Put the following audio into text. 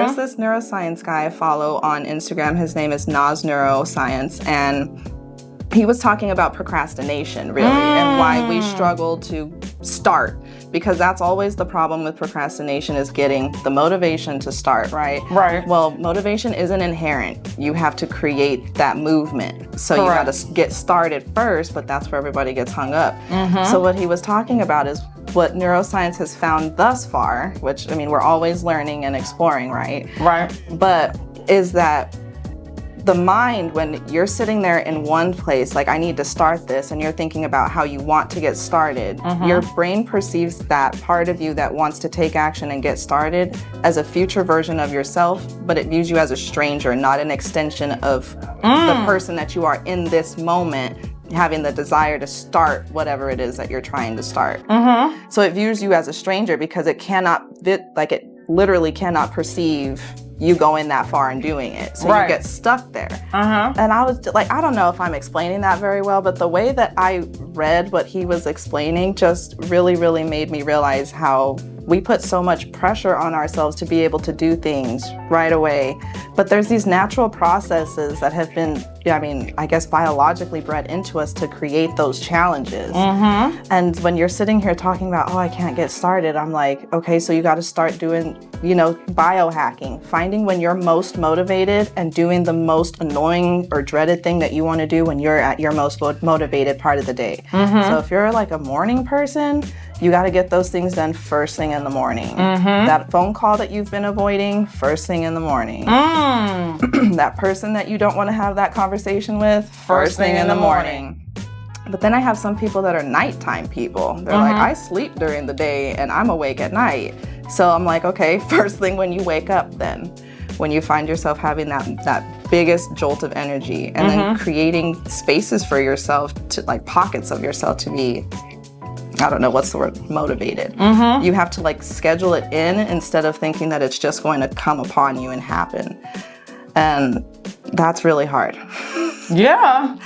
there's this neuroscience guy I follow on Instagram. His name is Nas Neuroscience, and he was talking about procrastination, really, and why we struggle to start, because that's always the problem with procrastination, is getting the motivation to start, right? Right. Well, motivation isn't inherent. You have to create that movement. So you got to get started first, but that's where everybody gets hung up. So what he was talking about is what neuroscience has found thus far, which, I mean, we're always learning and exploring, right? Right. But is that the mind, when you're sitting there in one place, like, I need to start this, and you're thinking about how you want to get started, your brain perceives that part of you that wants to take action and get started as a future version of yourself, but it views you as a stranger, not an extension of the person that you are in this moment, having the desire to start whatever it is that you're trying to start. So it views you as a stranger because it cannot, it literally cannot perceive you going that far and doing it. So you get stuck there. And I was like, I don't know if I'm explaining that very well, but the way that I read what he was explaining just really, really made me realize how we put so much pressure on ourselves to be able to do things right away. But there's these natural processes that have been, I mean, I guess biologically bred into us to create those challenges. And when you're sitting here talking about, oh, I can't get started, I'm like, okay, so you got to start doing, biohacking, finding when you're most motivated and doing the most annoying or dreaded thing that you want to do when you're at your most motivated part of the day. So if you're like a morning person, you got to get those things done first thing in the morning. That phone call that you've been avoiding, first thing in the morning. That person that you don't want to have that conversation with, first thing in the morning. But then I have some people that are nighttime people. They're like, I sleep during the day and I'm awake at night. So I'm like, okay, first thing when you wake up then, when you find yourself having that biggest jolt of energy, and then creating spaces for yourself, to like pockets of yourself to be, I don't know, what's the word, motivated. You have to like schedule it in instead of thinking that it's just going to come upon you and happen. And that's really hard. Yeah.